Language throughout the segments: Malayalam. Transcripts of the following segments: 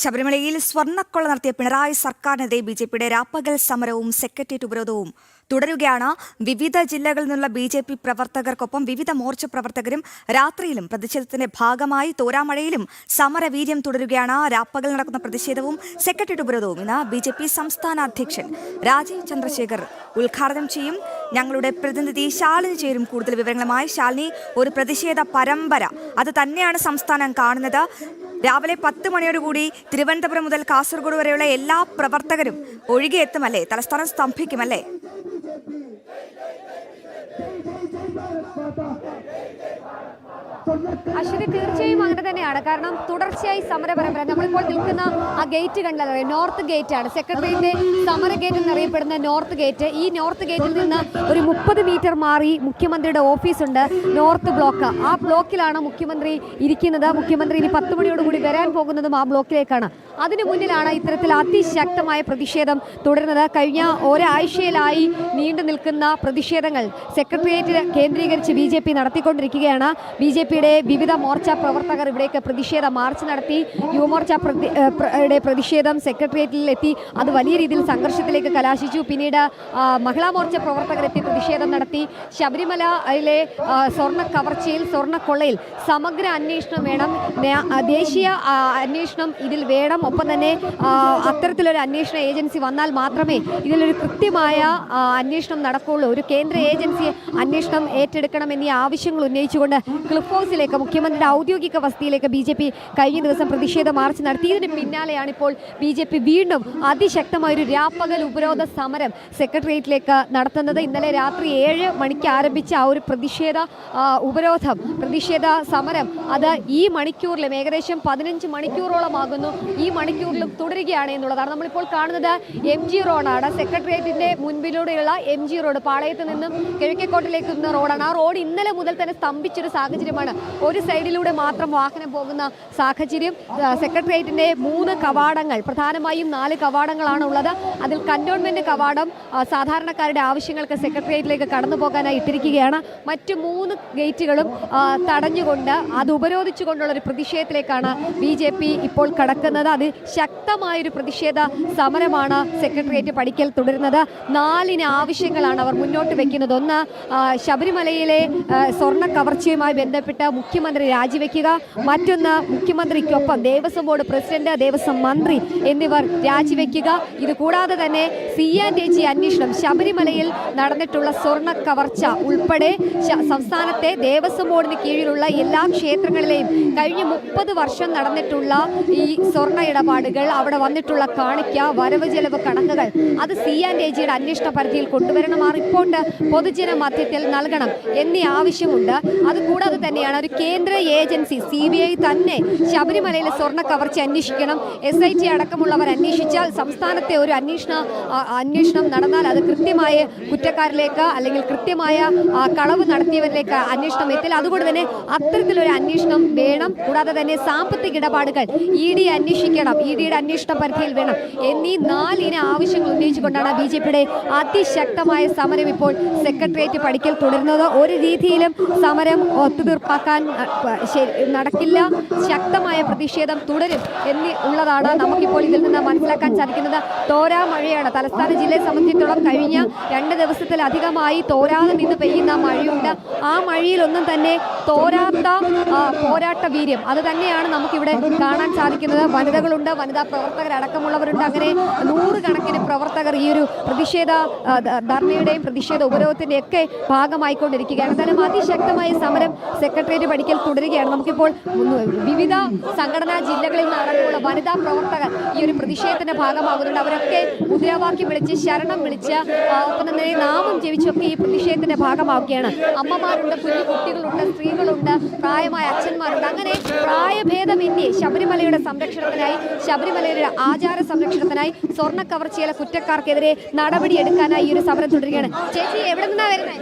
ശബരിമലയിൽ സ്വർണ്ണക്കൊള്ള നടത്തിയ പിണറായി സർക്കാരിനെതിരെ ബിജെപിയുടെ രാപ്പകൽ സമരവും സെക്രട്ടേറിയറ്റ് ഉപരോധവും തുടരുകയാണ്. വിവിധ ജില്ലകളിൽ നിന്നുള്ള ബിജെപി പ്രവർത്തകർക്കൊപ്പം വിവിധ മോർച്ച പ്രവർത്തകരും രാത്രിയിലും പ്രതിഷേധത്തിന്റെ ഭാഗമായി തോരാമഴയിലും സമരവീര്യം തുടരുകയാണ്. രാപ്പകൽ നടക്കുന്ന പ്രതിഷേധവും സെക്രട്ടേറിയറ്റ് ഉപരോധവും ഇന്ന് ബിജെപി സംസ്ഥാന അധ്യക്ഷൻ രാജീവ് ചന്ദ്രശേഖർ ഉദ്ഘാടനം ചെയ്യും. ഞങ്ങളുടെ പ്രതിനിധി ശാലിനി ചേരും കൂടുതൽ വിവരങ്ങളുമായി. ശാലിനി, ഒരു പ്രതിഷേധ പരമ്പര അത് തന്നെയാണ് സംസ്ഥാനം കാണുന്നത്. രാവിലെ 10 മണിയോടുകൂടി തിരുവനന്തപുരം മുതൽ കാസർഗോഡ് വരെയുള്ള എല്ലാ പ്രവർത്തകരും ഒഴുകിയെത്തുമല്ലേ? തലസ്ഥാനം സ്തംഭിക്കുമല്ലേ? അശ്വതി, തീർച്ചയായും അങ്ങനെ തന്നെയാണ്. കാരണം തുടർച്ചയായി സമര പരമ്പര. നമ്മളിപ്പോൾ നിൽക്കുന്ന ആ ഗേറ്റ് കണ്ടല്ലോ, നോർത്ത് ഗേറ്റ് ആണ്. സെക്രട്ടേറിയറ്റിന്റെ സമര ഗേറ്റ് എന്നറിയപ്പെടുന്ന നോർത്ത് ഗേറ്റ്. ഈ നോർത്ത് ഗേറ്റിൽ നിന്ന് ഒരു 30 മീറ്റർ മാറി മുഖ്യമന്ത്രിയുടെ ഓഫീസുണ്ട്, നോർത്ത് ബ്ലോക്ക്. ആ ബ്ലോക്കിലാണ് മുഖ്യമന്ത്രി ഇരിക്കുന്നത്. മുഖ്യമന്ത്രി ഇനി 10 മണിയോടുകൂടി വരാൻ പോകുന്നതും ആ ബ്ലോക്കിലേക്കാണ്. അതിനു മുന്നിലാണ് ഇത്തരത്തിൽ അതിശക്തമായ പ്രതിഷേധം തുടരുന്നത്. കഴിഞ്ഞ ഒരാഴ്ചയിലായി നീണ്ടു നിൽക്കുന്ന പ്രതിഷേധങ്ങൾ സെക്രട്ടേറിയറ്റ് കേന്ദ്രീകരിച്ച് BJP നടത്തിക്കൊണ്ടിരിക്കുകയാണ്. BJPയുടെ വിവിധ മോർച്ച പ്രവർത്തകർ ഇവിടേക്ക് പ്രതിഷേധ മാർച്ച് നടത്തി. യുവമോർച്ച പ്രതിഷേധം സെക്രട്ടേറിയറ്റിൽ എത്തി. അത് വലിയ രീതിയിൽ സംഘർഷത്തിലേക്ക് കലാശിച്ചു. പിന്നീട് മഹിളാ മോർച്ച പ്രവർത്തകരെത്തി പ്രതിഷേധം നടത്തി. ശബരിമലയിലെ സ്വർണ്ണ കവർച്ചയിൽ, സ്വർണ്ണക്കൊള്ളയിൽ സമഗ്ര അന്വേഷണം വേണം, ദേശീയ അന്വേഷണം ഇതിൽ വേണം. ഒപ്പം തന്നെ അത്തരത്തിലൊരു അന്വേഷണ ഏജൻസി വന്നാൽ മാത്രമേ ഇതിലൊരു കൃത്യമായ അന്വേഷണം നടക്കുകയുള്ളൂ. ഒരു കേന്ദ്ര ഏജൻസി അന്വേഷണം ഏറ്റെടുക്കണം എന്നീ ആവശ്യങ്ങൾ ഉന്നയിച്ചുകൊണ്ട് ക്ലിഫ് ഹൗസിലേക്ക്, മുഖ്യമന്ത്രിയുടെ ഔദ്യോഗിക വസതിയിലേക്ക് BJP കഴിഞ്ഞ ദിവസം പ്രതിഷേധ മാർച്ച് നടത്തി. ഇതിന് പിന്നാലെയാണ് ഇപ്പോൾ BJP വീണ്ടും അതിശക്തമായൊരു രാപ്പകൽ ഉപരോധ സമരം സെക്രട്ടേറിയറ്റിലേക്ക് നടത്തുന്നത്. ഇന്നലെ രാത്രി 7 മണിക്ക് ആരംഭിച്ച ആ ഒരു ഉപരോധം, പ്രതിഷേധ സമരം അത് ഈ മണിക്കൂറിലും ഏകദേശം 15 മണിക്കൂറോളമാകുന്നു. ഈ മണിക്കൂറിലും തുടരുകയാണ് എന്നുള്ളതാണ്. നമ്മളിപ്പോൾ കാണുന്നത് MG റോഡാണ്. സെക്രട്ടേറിയറ്റിന്റെ മുൻപിലൂടെയുള്ള MG റോഡ്, പാളയത്ത് നിന്നും കിഴക്കേക്കോട്ടിലേക്ക് എത്തുന്ന റോഡാണ്. ആ റോഡ് ഇന്നലെ മുതൽ തന്നെ സ്തംഭിച്ചൊരു സാഹചര്യമാണ്. ഒരു സൈഡിലൂടെ മാത്രം വാഹനം പോകുന്ന സാഹചര്യം. സെക്രട്ടേറിയറ്റിന്റെ 3 കവാടങ്ങൾ, പ്രധാനമായും 4 കവാടങ്ങളാണ് ഉള്ളത്. അതിൽ കന്റോൺമെന്റ് കവാടം സാധാരണക്കാരുടെ ആവശ്യങ്ങൾക്ക് സെക്രട്ടേറിയറ്റിലേക്ക് കടന്നു പോകാനായി ഇട്ടിരിക്കുകയാണ്. മറ്റു 3 ഗേറ്റുകളും തടഞ്ഞുകൊണ്ട്, അത് ഉപരോധിച്ചുകൊണ്ടുള്ള ഒരു പ്രതിഷേധത്തിലേക്കാണ് BJP ഇപ്പോൾ കടക്കുന്നത്. അത് ശക്തമായൊരു പ്രതിഷേധ സമരമാണ് സെക്രട്ടേറിയറ്റ് പടിക്കൽ തുടരുന്നത്. 4 ആവശ്യങ്ങളാണ് അവർ മുന്നോട്ട് വെക്കുന്നത്. ഒന്ന്, ശബരിമലയിലെ സ്വർണ്ണ കവർച്ചയുമായി ബന്ധപ്പെട്ട് മുഖ്യമന്ത്രി രാജിവെക്കുക. മറ്റൊന്ന്, മുഖ്യമന്ത്രിക്കൊപ്പം ദേവസ്വം ബോർഡ് പ്രസിഡന്റ്, ദേവസ്വം മന്ത്രി എന്നിവർ രാജിവെക്കുക. ഇത് കൂടാതെ തന്നെ C&AG അന്വേഷണം, ശബരിമലയിൽ നടന്നിട്ടുള്ള സ്വർണ്ണ കവർച്ച ഉൾപ്പെടെ സംസ്ഥാനത്തെ ദേവസ്വം ബോർഡിന് കീഴിലുള്ള എല്ലാ ക്ഷേത്രങ്ങളിലെയും കഴിഞ്ഞ 30 വർഷം നടന്നിട്ടുള്ള ഈ സ്വർണ്ണ ഇടപാടുകൾ, അവിടെ വന്നിട്ടുള്ള കാണിക്ക, വരവ് ചെലവ് കണക്കുകൾ, അത് C&AGയുടെ അന്വേഷണ പരിധിയിൽ കൊണ്ടുവരണം. ആ റിപ്പോർട്ട് പൊതുജന മധ്യത്തിൽ നൽകണം എന്നീ ആവശ്യമുണ്ട്. അതുകൂടാതെ തന്നെയാണ് ഒരു കേന്ദ്ര ഏജൻസി CBI തന്നെ ശബരിമലയിലെ സ്വർണ്ണ കവർച്ച അന്വേഷിക്കണം. SIT അടക്കമുള്ളവർ അന്വേഷിച്ചാൽ, സംസ്ഥാനത്തെ ഒരു അന്വേഷണം നടന്നാൽ അത് കൃത്യമായ കുറ്റക്കാരിലേക്ക് അല്ലെങ്കിൽ കൃത്യമായ കളവ് നടത്തിയവരിലേക്ക് അന്വേഷണം എത്തില്ല. അതുകൊണ്ട് തന്നെ അത്തരത്തിലൊരു അന്വേഷണം വേണം. കൂടാതെ തന്നെ സാമ്പത്തിക ഇടപാടുകൾ ED അന്വേഷിക്കണം, EDയുടെ അന്വേഷണ പരിധിയിൽ വേണം എന്നീ 4 ആവശ്യങ്ങൾ ഉന്നയിച്ചുകൊണ്ടാണ് BJPയുടെ അതിശക്തമായ സമരം ഇപ്പോൾ സെക്രട്ടേറിയറ്റ് പടിക്കൽ തുടരുന്നത്. ഒരു രീതിയിലും സമരം ഒത്തുതീർപ്പാക്കാൻ നടക്കില്ല. ശക്തമായ പ്രതിഷേധം തുടരും എന്നുള്ളതാണ് നമുക്കിപ്പോൾ ഇതിൽ നിന്ന് മനസ്സിലാക്കാൻ സാധിക്കുന്നത്. തോരാ മഴയാണ് തലസ്ഥാന ജില്ലയെ സംബന്ധിച്ചിടത്തോളം. കഴിഞ്ഞ 2 ദിവസത്തിലധികമായി തോരാതെ നിന്ന് പെയ്യുന്ന മഴയുണ്ട്. ആ മഴയിലൊന്നും തന്നെ തോരാത്ത പോരാട്ട വീര്യം അത് തന്നെയാണ് നമുക്കിവിടെ കാണാൻ സാധിക്കുന്നത്. വനിതകളുണ്ട്, വനിതാ പ്രവർത്തകരടക്കമുള്ളവരുണ്ട്. അങ്ങനെ 100 കണക്കിന് പ്രവർത്തകർ ഈ ഒരു പ്രതിഷേധ ധർണയുടെയും പ്രതിഷേധ ഉപരോധത്തിൻ്റെ ഒക്കെ ഭാഗമായിക്കൊണ്ടിരിക്കുകയാണ്. എന്തായാലും അതിശക്തമായ സമരം സെക്രട്ടേറിയറ്റ് പടിക്കൽ തുടരുകയാണ്. നമുക്കിപ്പോൾ വിവിധ സംഘടനാ ജില്ലകളിൽ നടന്നുള്ള വനിതാ പ്രവർത്തകർ ഈ ഒരു പ്രതിഷേധത്തിന്റെ ഭാഗമാകുന്നുണ്ട്. അവരൊക്കെ മുദ്രാവാക്യം വിളിച്ച്, ശരണം വിളിച്ച്, ഒപ്പം തന്നെ നാമം ജപിച്ചൊക്കെ ഈ പ്രതിഷേധത്തിന്റെ ഭാഗമാവുകയാണ്. അമ്മമാരുണ്ട്, കുഞ്ഞു കുട്ടികളുണ്ട്, സ്ത്രീകളുണ്ട്, പ്രായമായ അച്ഛന്മാരുണ്ട്. അങ്ങനെ പ്രായഭേദമന്യേ ശബരിമലയുടെ സംരക്ഷണത്തിനായി, ശബരിമലയുടെ ആചാര സംരക്ഷണത്തിനായി, സ്വർണ്ണ കവർച്ചയിലെ കുറ്റക്കാർക്കെതിരെ നടപടിയെടുക്കാനായി ഈ ഒരു സമരം തുടരുകയാണ്. ചേച്ചി, എവിടെ നിന്നാ വരുന്നത്?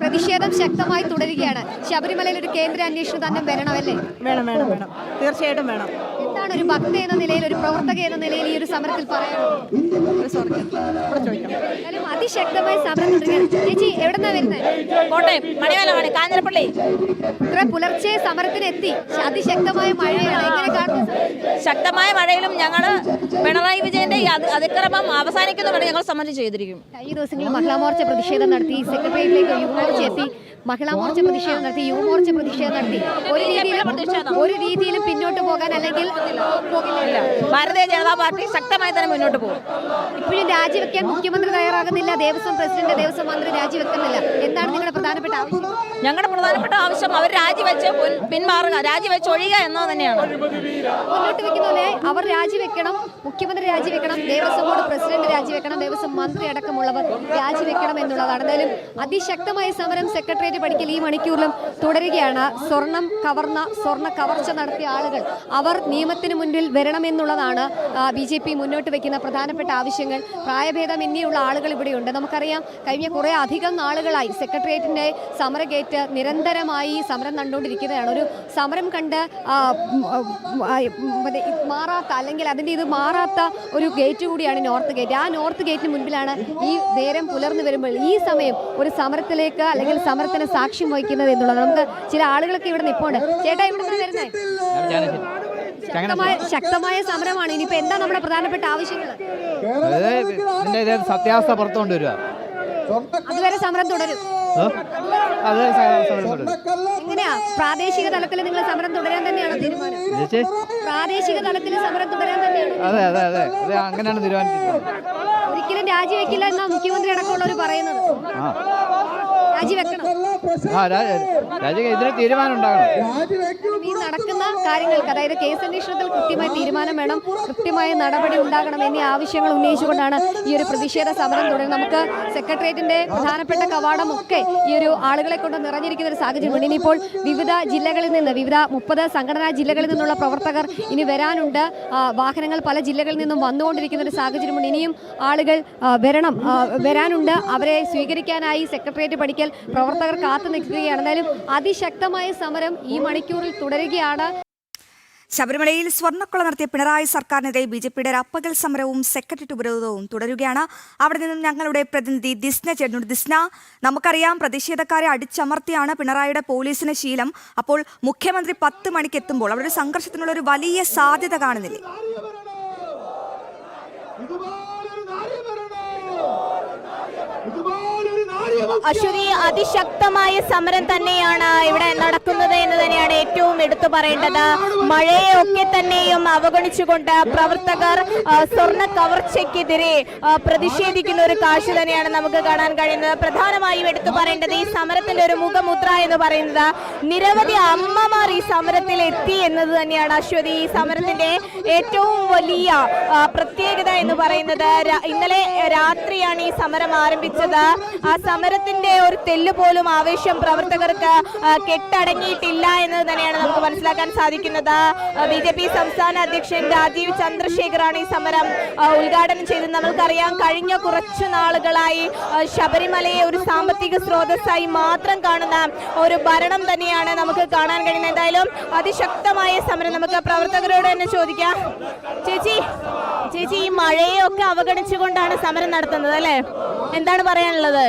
പ്രതിഷേധം ശക്തമായി തുടരുകയാണ്. ശബരിമലയിൽ ഒരു കേന്ദ്ര അന്വേഷണം തന്നെ വരണമല്ലേ? വേണം, തീർച്ചയായിട്ടും വേണം. എന്താണ് ഒരു ഭക്ത എന്ന നിലയിൽ, ഒരു പ്രവർത്തക എന്ന നിലയിൽ ഈ ഒരു സമരത്തിൽ പറയാനുള്ളത്? എന്തായാലും അതിശക്തമായ സമരം തുടരുകയാണ്. ചേച്ചി എവിടെന്നാ വരുന്നത്? കോട്ടയം മണിമലമാണ്, കാഞ്ഞിരപ്പള്ളി. ഇത്ര പുലർച്ചെ സമരത്തിന് എത്തി, അതിശക്തമായ മഴയാണ്, എങ്ങനെ കാണുന്നു? ശക്തമായ മഴയിലും ഞങ്ങൾ പിണറായി വിജയന്റെ ഈ അതിക്രമം അവസാനിക്കുന്നതാണ് ഞങ്ങൾ സമരം ചെയ്തിരിക്കും. കഴിഞ്ഞ ദിവസങ്ങളിൽ മഹിളാ മോർച്ച പ്രതിഷേധം നടത്തി, സെക്രട്ടേറിയറ്റിലേക്ക് യുവമോർച്ച എത്തി, മഹിളാ മോർച്ച പ്രതിഷേധം നടത്തി, യുവമോർച്ച പ്രതിഷേധം നടത്തി. ഒരു രീതിയിലും പിന്നോട്ട് പോകാൻ അല്ലെങ്കിൽ പോകില്ല. ഭാരതീയ ജനതാ പാർട്ടി ശക്തമായി തന്നെ മുന്നോട്ട് പോകും. ഇപ്പോഴും രാജിവെക്കാൻ മുഖ്യമന്ത്രി തയ്യാറാകുന്നില്ല, ദേവസ്വം പ്രസിഡന്റ്, ദേവസ്വം മന്ത്രി രാജിവെക്കുന്നില്ല. എന്താണ് നിങ്ങളുടെ പ്രധാനപ്പെട്ട ആവശ്യം? ഞങ്ങളുടെ പ്രധാനപ്പെട്ട ആവശ്യം അവർ രാജിവെച്ച് പിന്മാറുക, രാജിവെച്ച് ഒഴിയുക എന്നത് തന്നെയാണ്. മുന്നോട്ട് വെക്കുന്ന പോലെ അവർ രാജിവെക്കണം, മുഖ്യമന്ത്രി രാജിവെക്കണം, ദേവസ്വം ബോർഡ് പ്രസിഡന്റ് രാജിവെക്കണം, ദേവസ്വം മന്ത്രി അടക്കമുള്ളവർ രാജിവെക്കണം എന്നുള്ളതാണ്. എന്തായാലും അതിശക്തമായ സമരം സെക്രട്ടേറിയറ്റ് പഠിക്കൽ ഈ മണിക്കൂറിലും തുടരുകയാണ്. സ്വർണ്ണ കവർച്ച നടത്തിയ ആളുകൾ അവർ നിയമത്തിന് മുൻപിൽ വരണമെന്നുള്ളതാണ് BJP മുന്നോട്ട് വെക്കുന്ന പ്രധാനപ്പെട്ട ആവശ്യങ്ങൾ. പ്രായഭേദമന്യുള്ള ആളുകൾ ഇവിടെയുണ്ട്. നമുക്കറിയാം, കഴിഞ്ഞ കുറേ അധികം നാളുകളായി സെക്രട്ടേറിയറ്റിന്റെ സമരഗേറ്റ് നിരന്തരമായി സമരം കണ്ടുകൊണ്ടിരിക്കുന്നതാണ്. ഒരു സമരം കണ്ട് മാറാത്ത, അല്ലെങ്കിൽ അതിൻ്റെ ഇത് മാറാത്ത ഒരു ഗേറ്റ് കൂടിയാണ് നോർത്ത് ഗേറ്റ്. ആ നോർത്ത് ഗേറ്റിന് മുൻപിലാണ് ഈ നേരം പുലർന്നു വരുമ്പോൾ ഈ സമയം ഒരു സമരത്തിലേക്ക് അല്ലെങ്കിൽ സമരത്തിന് സാക്ഷ്യം വഹിക്കുന്നത് എന്നുള്ളത്. നമുക്ക് ചില ആളുകളൊക്കെ ഇവിടെ നിൽപ്പുണ്ട്. ചേട്ടാ, ഇവിടെ വരുന്നേ ശക്തമായ സമരമാണ്. ഇനിയിപ്പോ എന്താ നമ്മുടെ പ്രധാനപ്പെട്ട ആവശ്യങ്ങൾ? സത്യാവസ്ഥ പുറത്തു കൊണ്ടുവരിക. അതുവരെ സമരം തുടരും. എങ്ങനെയാ പ്രാദേശിക തലത്തിൽ നിങ്ങൾ സമരം തുടരാൻ തന്നെയാണോ തീരുമാനം? പ്രാദേശിക തലത്തിൽ സമരം തുടരാൻ തന്നെയാണോ? അതെ, അങ്ങനെയാണ് തീരുമാനിച്ചത്. ഒരിക്കലും രാജിവെക്കില്ല എന്നാ മുഖ്യമന്ത്രി അടക്കമുള്ളവർ പറയുന്നത്. രാജിവെക്കണം. ഇതിന് തീരുമാനം ഉണ്ടാകണം. ഈ നടക്കുന്ന കാര്യങ്ങൾക്ക്, അതായത് കേസ് അന്വേഷണത്തിൽ കൃത്യമായ തീരുമാനം വേണം, കൃത്യമായ നടപടി ഉണ്ടാകണം എന്നീ ആവശ്യങ്ങൾ ഉന്നയിച്ചുകൊണ്ടാണ് ഈ ഒരു പ്രതിഷേധ സമരം തുടരുന്നത്. നമുക്ക് സെക്രട്ടേറിയറ്റിന്റെ പ്രധാനപ്പെട്ട കവാടം ഒക്കെ ഈ ഒരു ആളുകളെ കൊണ്ട് നിറഞ്ഞിരിക്കുന്ന ഒരു സാഹചര്യമുണ്ട്. ഇനിയിപ്പോൾ വിവിധ ജില്ലകളിൽ നിന്ന്, വിവിധ 30 സംഘടനാ ജില്ലകളിൽ നിന്നുള്ള പ്രവർത്തകർ ഇനി വരാനുണ്ട്. വാഹനങ്ങൾ പല ജില്ലകളിൽ നിന്നും വന്നുകൊണ്ടിരിക്കുന്ന ഒരു സാഹചര്യമുണ്ട്. ഇനിയും ആളുകൾ വരാനുണ്ട്. അവരെ സ്വീകരിക്കാനായി സെക്രട്ടേറിയറ്റ് പഠിക്കൽ പ്രവർത്തകർ കാത്തു നിൽക്കുകയാണ്. എന്നാലും അതിശക്തമായ സമരം ഈ മണിക്കൂറിൽ തുടരുകയാണ്. ശബരിമലയിൽ സ്വർണ്ണക്കൊള്ള നടത്തിയ പിണറായി സർക്കാരിനെതിരെ BJPയുടെ രാപ്പകൽ സമരവും സെക്രട്ടേറിയറ്റ് ഉപരോധവും തുടരുകയാണ്. അവിടെ നിന്നും ഞങ്ങളുടെ പ്രതിനിധി ദിസ്ന ചേരുന്നുണ്ട്. ദിസ്ന, നമുക്കറിയാം പ്രതിഷേധക്കാരെ അടിച്ചമർത്തിയാണ് പിണറായിയുടെ പോലീസിന് ശീലം. അപ്പോൾ മുഖ്യമന്ത്രി 10 മണിക്ക് എത്തുമ്പോൾ അവിടെ ഒരു സംഘർഷത്തിനുള്ള ഒരു വലിയ സാധ്യത കാണുന്നില്ലേ? അശ്വതി, അതിശക്തമായ സമരം തന്നെയാണ് ഇവിടെ നടക്കുന്നത് എന്ന് തന്നെയാണ് ഏറ്റവും എടുത്തു പറയേണ്ടത്. മഴയൊക്കെ തന്നെയും അവഗണിച്ചുകൊണ്ട് പ്രവർത്തകർ സ്വർണ്ണ കവർച്ചയ്ക്കെതിരെ പ്രതിഷേധിക്കുന്ന ഒരു കാഴ്ച തന്നെയാണ് നമുക്ക് കാണാൻ കഴിയുന്നത്. പ്രധാനമായും എടുത്തു പറയേണ്ടത് ഈ സമരത്തിന്റെ ഒരു മുഖമുദ്ര എന്ന് പറയുന്നത് നിരവധി അമ്മമാർ ഈ സമരത്തിൽ എത്തി എന്നത് തന്നെയാണ്. അശ്വതി, ഈ സമരത്തിന്റെ ഏറ്റവും വലിയ പ്രത്യേകത എന്ന് പറയുന്നത് ഇന്നലെ രാത്രിയാണ് ഈ സമരം ആരംഭിച്ചത്. ആ സമരത്തിന്റെ ഒരു തെല്ല് പോലും ആവേശം പ്രവർത്തകർക്ക് കെട്ടടങ്ങിയിട്ടില്ല എന്നത് തന്നെയാണ് നമുക്ക് മനസ്സിലാക്കാൻ സാധിക്കുന്നത്. BJP സംസ്ഥാന അധ്യക്ഷൻ രാജീവ് ചന്ദ്രശേഖറാണ് ഈ സമരം ഉദ്ഘാടനം ചെയ്തത്. നമുക്കറിയാം, കഴിഞ്ഞ കുറച്ചു നാളുകളായി ശബരിമലയെ ഒരു സാമ്പത്തിക സ്രോതസ്സായി മാത്രം കാണുന്ന ഒരു ഭരണം തന്നെയാണ് നമുക്ക് കാണാൻ കഴിയുന്നത്. എന്തായാലും അതിശക്തമായ സമരം നമുക്ക് പ്രവർത്തകരോട് തന്നെ ചോദിക്കാം. ചേച്ചി, ഈ മഴയൊക്കെ അവഗണിച്ചുകൊണ്ടാണ് സമരം നടത്തുന്നത് അല്ലേ? എന്താണ് പറയാനുള്ളത്?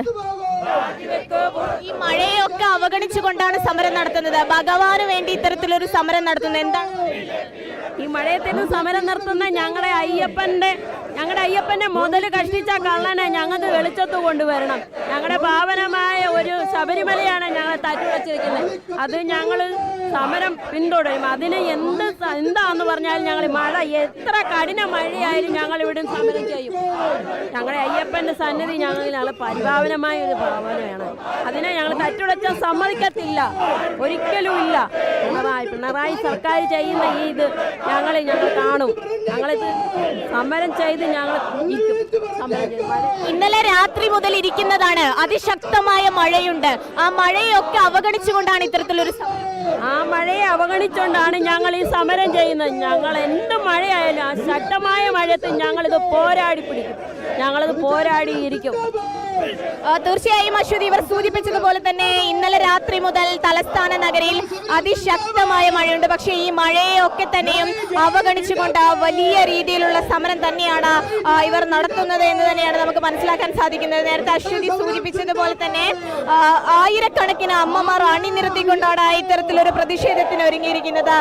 ഈ മഴയൊക്കെ അവഗണിച്ചുകൊണ്ടാണ് സമരം നടത്തുന്നത്. ഭഗവാന് വേണ്ടി ഇത്തരത്തിലൊരു സമരം നടത്തുന്നത് എന്താണ്? ഈ മഴയത്തിന് സമരം നടത്തുന്ന ഞങ്ങളുടെ അയ്യപ്പന്റെ മുതൽ കഷ്ടിച്ച കള്ളനെ ഞങ്ങൾക്ക് വെളിച്ചത്ത് കൊണ്ടുവരണം. ഞങ്ങളുടെ പാവനമായ ഒരു ശബരിമലയാണ് ഞങ്ങൾ തറ്റുവച്ചിരിക്കുന്നത്. അത് ഞങ്ങൾ സമരം പിന്തുടരും. അതിന് എന്താന്ന് പറഞ്ഞാൽ ഞങ്ങൾ മഴ എത്ര കഠിന മഴയായാലും ഞങ്ങൾ ഇവിടെ സമരം ചെയ്യും. ഞങ്ങളുടെ അയ്യപ്പന്റെ സന്നിധി ഞങ്ങൾ പരിപാവനമായ ഒരു ഭാവനയാണ്. അതിനെ ഞങ്ങൾ തറ്റുടച്ചാൽ സമ്മതിക്കത്തില്ല, ഒരിക്കലും ഇല്ല. പിണറായി സർക്കാർ ചെയ്യുന്ന ഈ ഇത് ഞങ്ങൾ കാണും. ഞങ്ങളിത് സമരം ചെയ്ത് ഞങ്ങൾ സമരം ചെയ്യും. ഇന്നലെ രാത്രി മുതൽ ഇരിക്കുന്നതാണ്. അതിശക്തമായ മഴയുണ്ട്. ആ മഴയൊക്കെ അവഗണിച്ചുകൊണ്ടാണ് ഇത്തരത്തിലൊരു ആ മഴയെ അവഗണിച്ചുകൊണ്ടാണ് ഞങ്ങൾ ഈ സമരം ചെയ്യുന്നത്. ഞങ്ങൾ എന്ത് മഴയായാലും ആ ശക്തമായ മഴയത്ത് ഞങ്ങളിത് പോരാടി പിടിക്കും. ഞങ്ങളിത് പോരാടിയിരിക്കും. തീർച്ചയായും അശ്വതി, ഇവർ സൂചിപ്പിച്ചതുപോലെ തന്നെ ഇന്നലെ രാത്രി മുതൽ തലസ്ഥാന നഗരിയിൽ അതിശക്തമായ മഴയുണ്ട്. പക്ഷേ ഈ മഴയൊക്കെ തന്നെയും അവഗണിച്ചുകൊണ്ട് വലിയ രീതിയിലുള്ള സമരം തന്നെയാണ് ഇവർ നടത്തുന്നത് എന്ന് തന്നെയാണ് നമുക്ക് മനസ്സിലാക്കാൻ സാധിക്കുന്നത്. നേരത്തെ അശ്വതി സൂചിപ്പിച്ചതുപോലെ തന്നെ ആയിരക്കണക്കിന് അമ്മമാർ അണിനിരത്തിക്കൊണ്ടാണ് ഇത്തരത്തിലൊരു പ്രതിഷേധത്തിന് ഒരുങ്ങിയിരിക്കുന്നത്.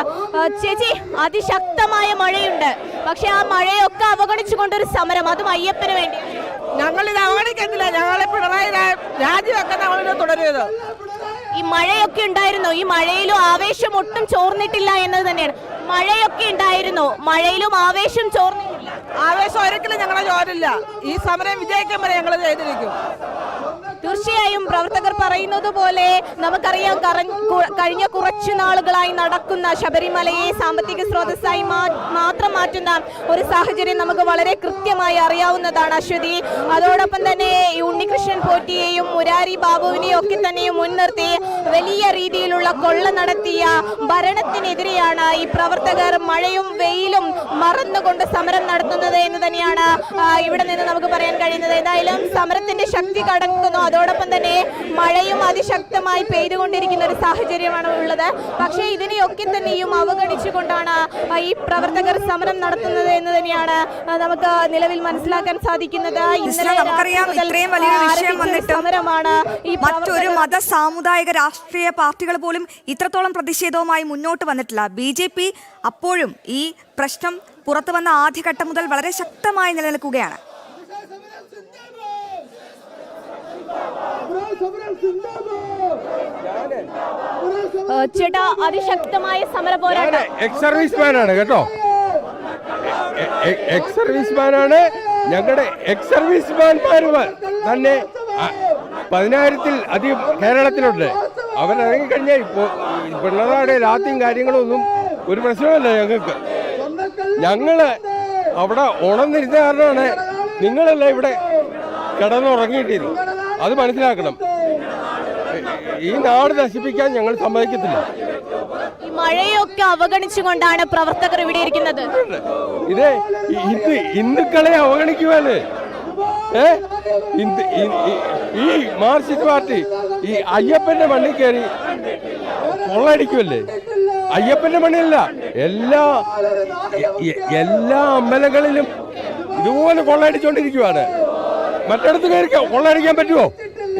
ചേച്ചി, അതിശക്തമായ മഴയുണ്ട്, പക്ഷെ ആ മഴയൊക്കെ അവഗണിച്ചുകൊണ്ടൊരു സമരം, അതും അയ്യപ്പന് വേണ്ടി. ഞങ്ങളിത് അവഗണിക്കുന്നില്ല, ഞങ്ങളെ പിണറായി രാജിവെക്കാൻ നമ്മളിത് തുടരുന്നത്. ഈ മഴയൊക്കെ ഉണ്ടായിരുന്നു, ഈ മഴയിലും ആവേശം ഒട്ടും ചോർന്നിട്ടില്ല എന്നത് തന്നെയാണ്. മഴയൊക്കെ ഉണ്ടായിരുന്നു, മഴയിലും ആവേശം ചോർന്നിട്ടില്ല. ആവേശം ഒരിക്കലും ഞങ്ങളെ ചോരില്ല. ഈ സമരം വിജയിക്കാൻ വരെ ഞങ്ങൾ ചെയ്തിരിക്കും. തീർച്ചയായും പ്രവർത്തകർ പറയുന്നത് പോലെ നമുക്കറിയാം, കഴിഞ്ഞ കുറച്ചു നാളുകളായി നടക്കുന്ന ശബരിമലയെ സാമ്പത്തിക സ്രോതസ്സായി മാത്രം മാറ്റുന്ന ഒരു സാഹചര്യം നമുക്ക് വളരെ കൃത്യമായി അറിയാവുന്നതാണ് അശ്വതി. അതോടൊപ്പം തന്നെ ഈ ഉണ്ണികൃഷ്ണൻ പോറ്റിയെയും മുരാരി ബാബുവിനെയും ഒക്കെ തന്നെയും മുൻനിർത്തി വലിയ രീതിയിലുള്ള കൊള്ള നടത്തിയ ഭരണത്തിനെതിരെയാണ് ഈ പ്രവർത്തകർ മഴയും വെയിലും മറന്നുകൊണ്ട് സമരം നടത്തുന്നത് എന്ന് തന്നെയാണ് ഇവിടെ നിന്ന് നമുക്ക് പറയാൻ കഴിയുന്നത്. ഏതായാലും സമരത്തിന്റെ ശക്തി കടക്കുന്നു. അതോടൊപ്പം തന്നെ മഴയും അതിശക്തമായി പെയ്തുകൊണ്ടിരിക്കുന്ന ഒരു സാഹചര്യമാണ് ഉള്ളത്. പക്ഷേ ഇതിനെയൊക്കെ തന്നെയും അവഗണിച്ചുകൊണ്ടാണ് ഈ പ്രവർത്തകർ സമരം നടത്തുന്നത് എന്ന് തന്നെയാണ് നമുക്ക് നിലവിൽ മനസ്സിലാക്കാൻ സാധിക്കുന്നത്. നമുക്കറിയാം, ഇത്രയും വലിയൊരു വിഷയം വന്നിട്ടും മറ്റൊരു മത സാമുദായിക രാഷ്ട്രീയ പാർട്ടികൾ പോലും ഇത്രത്തോളം പ്രതിഷേധവുമായി മുന്നോട്ട് വന്നിട്ടില്ല. BJP അപ്പോഴും ഈ പ്രശ്നം പുറത്തു വന്ന ആദ്യഘട്ടം മുതൽ വളരെ ശക്തമായി നിലനിൽക്കുകയാണ്. ചേട്ടാ, അതിശക്തമായ സമര പോരാട്ടം. എക്സ് സർവീസ്മാനാണ് കേട്ടോ, എക്സ് സർവീസ്മാനാണ്. ഞങ്ങളുടെ എക്സ് സർവീസ്മാൻമാർ തന്നെ 10,000-ൽ അധികം കേരളത്തിലുണ്ട്. അവരിറങ്ങിക്കഴിഞ്ഞാൽ ഇപ്പോൾ പിള്ളേരുടെ രാത്രിയും കാര്യങ്ങളൊന്നും ഒരു പ്രശ്നമല്ല ഞങ്ങൾക്ക്. ഞങ്ങൾ അവിടെ ഉണർന്നിരുന്ന കാരണമാണ് നിങ്ങളെല്ലാം ഇവിടെ കിടന്നുറങ്ങിയിട്ടിരുന്നു. അത് മനസ്സിലാക്കണം. ഈ നാട് നശിപ്പിക്കാൻ ഞങ്ങൾ സമ്മതിക്കത്തില്ല. ഈ മഴയൊക്കെ അവഗണിച്ചുകൊണ്ടാണ് പ്രവർത്തകർ ഇവിടെ ഇരിക്കുന്നത്. ഇത് ഹിന്ദുക്കളെ അവഗണിക്കുവാണ്. ഈ മാർക്സിസ്റ്റ് പാർട്ടി ഈ അയ്യപ്പന്റെ മണ്ണിൽ കയറി കൊള്ളയടിക്കുമല്ലേ. അയ്യപ്പന്റെ മണ്ണിലല്ല, എല്ലാ അമ്പലങ്ങളിലും ഇതുപോലെ കൊള്ളയടിച്ചുകൊണ്ടിരിക്കുവാണ്. മറ്റിടത്ത് കയറി കൊള്ളയടിക്കാൻ പറ്റുമോ?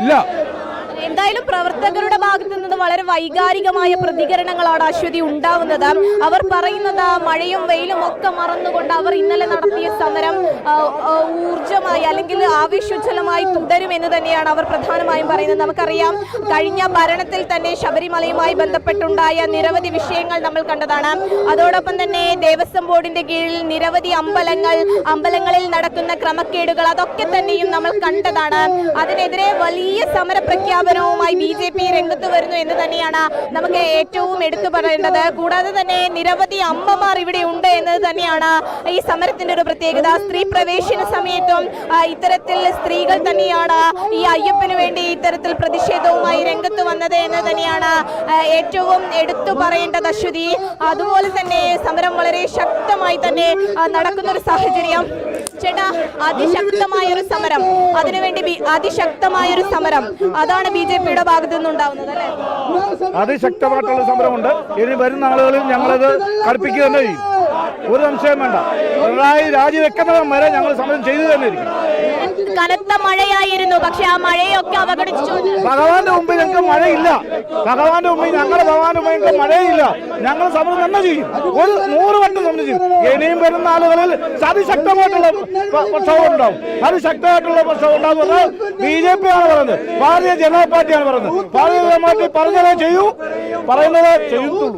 ഇല്ല. എന്തായാലും പ്രവർത്തകരുടെ ഭാഗത്തു നിന്ന് വളരെ വൈകാരികമായ പ്രതികരണങ്ങളാണ് അശ്വതി ഉണ്ടാവുന്നത്. അവർ പറയുന്നത് മഴയും വെയിലും ഒക്കെ മറന്നുകൊണ്ട് അവർ ഇന്നലെ നടത്തിയ സമരം ഊർജമായി അല്ലെങ്കിൽ ആവേശോജ്വലമായി തുടരുമെന്ന് തന്നെയാണ് അവർ പ്രധാനമായും പറയുന്നത്. നമുക്കറിയാം, കഴിഞ്ഞ ഭരണത്തിൽ തന്നെ ശബരിമലയുമായി ബന്ധപ്പെട്ടുണ്ടായ നിരവധി വിഷയങ്ങൾ നമ്മൾ കണ്ടതാണ്. അതോടൊപ്പം തന്നെ ദേവസ്വം ബോർഡിന്റെ കീഴിൽ നിരവധി അമ്പലങ്ങളിൽ നടക്കുന്ന ക്രമക്കേടുകൾ അതൊക്കെ തന്നെയും നമ്മൾ കണ്ടതാണ്. അതിനെതിരെ വലിയ സമര പ്രഖ്യാപനവുമായി BJP രംഗത്ത് വരുന്നു എന്ന് തന്നെയാണ് നമുക്ക് ഏറ്റവും എടുത്തു പറയേണ്ടത്. കൂടാതെ തന്നെ നിരവധി അമ്മമാർ ഇവിടെ ഉണ്ട് എന്നത് തന്നെയാണ് ഈ സമരത്തിന്റെ ഒരു പ്രത്യേകത. സ്ത്രീ പ്രവേശന സമയത്തും ഇത്തരത്തിൽ സ്ത്രീകൾ തന്നെയാണ് ഈ അയ്യപ്പന് വേണ്ടി ഇത്തരത്തിൽ പ്രതിഷേധവുമായി രംഗത്ത് വന്നത് എന്ന് തന്നെയാണ് ഏറ്റവും എടുത്തു പറയേണ്ടത് അശ്വതി. അതുപോലെ തന്നെ സമരം വളരെ ശക്തമായി തന്നെ നടക്കുന്ന ഒരു സാഹചര്യം. ചേട്ടാ, അതിശക്തമായൊരു സമരം, അതിനുവേണ്ടി അതിശക്തമായൊരു സമരം, അതാണ് BJPയുടെ ഭാഗത്തു നിന്നുണ്ടാവുന്നത് അല്ലേ? അതിശക്തമായിട്ടുള്ള സമരമുണ്ട്. ഇനി വരുന്ന ആളുകളിൽ ഞങ്ങളത് കടുപ്പിക്കുക തന്നെ ചെയ്യും. ഒരു സംശയം വേണ്ട. പിണറായി രാജിവെക്കുന്നതും വരെ ഞങ്ങൾ സമരം ചെയ്തു തന്നെ ഇരിക്കും. കനത്ത മഴയായിരുന്നു, പക്ഷെ ആ മഴയൊക്കെ അവഗണിച്ചു. ഭഗവാന്റെ മുമ്പിൽ ഞങ്ങൾക്ക് മഴയില്ല. ഭഗവാന്റെ മുമ്പിൽ ഞങ്ങളുടെ ഭഗവാന്റെ മുമ്പിൽ ഞങ്ങൾക്ക് മഴയില്ല. ഞങ്ങൾ സമരം തന്നെ ചെയ്യും. ഒരു 100 വട്ടം സമരം ചെയ്യും. ഇനിയും വരുന്ന ആളുകളിൽ അതിശക്തമായിട്ടുള്ള പ്രക്ഷോഭം ഉണ്ടാവും. അതിശക്തമായിട്ടുള്ള പ്രക്ഷോഭം ഉണ്ടാകുന്നത് BJP ആണ് പറയുന്നത്, ഭാരതീയ ജനതാ പാർട്ടിയാണ് പറയുന്നത്. ഭാരതീയ ജനതാ പാർട്ടി പറഞ്ഞതേ ചെയ്യൂ, പറയുന്നത് ചെയ്യത്തുള്ളൂ.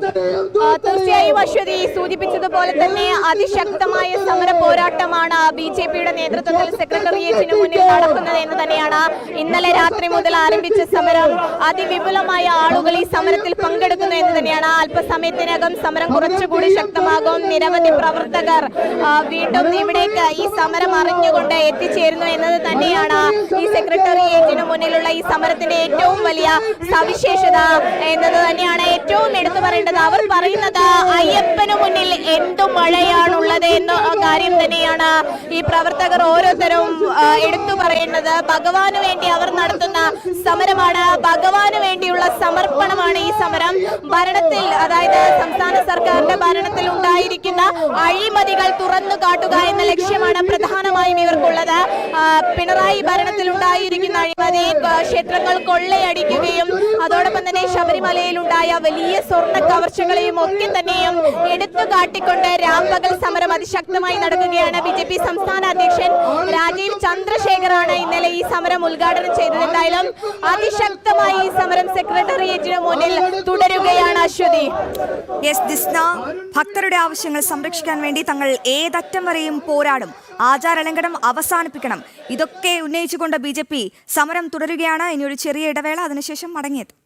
തീർച്ചയായും അശ്വതി സൂചിപ്പിച്ചതുപോലെ തന്നെ അതിശക്തമായ സമര പോരാട്ടമാണ് BJPയുടെ നേതൃത്വത്തിൽ സെക്രട്ടേറിയറ്റിന് മുന്നിൽ നടക്കുന്നത് എന്ന് തന്നെയാണ്. ഇന്നലെ രാത്രി മുതൽ ആരംഭിച്ച സമരം അതിവിപുലമായ ആളുകൾ ഈ സമരത്തിൽ പങ്കെടുക്കുന്നു എന്ന് തന്നെയാണ്. അല്പസമയത്തിനകം സമരം കുറച്ചുകൂടി ശക്തമാകും. നിരവധി പ്രവർത്തകർ വീണ്ടും ഇവിടേക്ക് ഈ സമരം അറിഞ്ഞുകൊണ്ട് എത്തിച്ചേരുന്നു എന്നത് തന്നെയാണ് ഈ സെക്രട്ടേറിയറ്റിന് മുന്നിലുള്ള ഈ സമരത്തിന്റെ ഏറ്റവും വലിയ സവിശേഷത എന്നത് തന്നെയാണ് ഏറ്റവും എടുത്തു പറയേണ്ടത്. അവർ പറയുന്നത് അയ്യപ്പന് മുന്നിൽ എന്തു മഴയാണുള്ളത് എന്ന കാര്യം തന്നെയാണ് ഈ പ്രവർത്തകർ ഓരോരുത്തരും എടുത്തു പറയുന്നത്. പറയുന്നത്. ഭഗവാന് വേണ്ടി അവർ നടത്തുന്ന സമരമാണ്, ഭഗവാന് വേണ്ടിയുള്ള സമർപ്പണമാണ് ഈ സമരം. ഭരണത്തിൽ, അതായത് സംസ്ഥാന സർക്കാരിന്റെ ഭരണത്തിൽ ഉണ്ടായിരിക്കുന്ന അഴിമതികൾ തുറന്നു കാട്ടുക എന്ന ലക്ഷ്യമാണ് പ്രധാനമായും ഇവർക്കുള്ളത്. പിണറായി ഭരണത്തിൽ ഉണ്ടായിരിക്കുന്ന അഴിമതി, ക്ഷേത്രങ്ങൾ കൊള്ളയടിക്കുകയും അതോടൊപ്പം തന്നെ ശബരിമലയിൽ ഉണ്ടായ വലിയ സ്വർണ്ണ കവർച്ചകളെയും ഒക്കെ തന്നെയും എടുത്തു കാട്ടിക്കൊണ്ട് രാംപകൽ സമരം അതിശക്തമായി നടക്കുകയാണ്. BJP സംസ്ഥാന അധ്യക്ഷൻ രാജീവ് ചന്ദ്രശേഖറാണ് ഇന്നലെ ഈ സമരം ഉദ്ഘാടനം ചെയ്തത്. എന്തായാലും അതിശക്തമായി ഈ സമരം സെക്രട്ടേറിയറ്റിന് മുന്നിൽ തുടരുകയാണ്. അശ്വതി. ഭക്തരുടെ ആവശ്യങ്ങൾ സംരക്ഷിക്കാൻ വേണ്ടി തങ്ങൾ ഏതറ്റം വരെയും പോരാടും, ആചാരലംഘനം അവസാനിപ്പിക്കണം, ഇതൊക്കെ ഉന്നയിച്ചുകൊണ്ട് BJP സമരം തുടരുകയാണ്. ഇനി ഒരു ചെറിയ ഇടവേള, അതിനുശേഷം മടങ്ങിയെത്തും.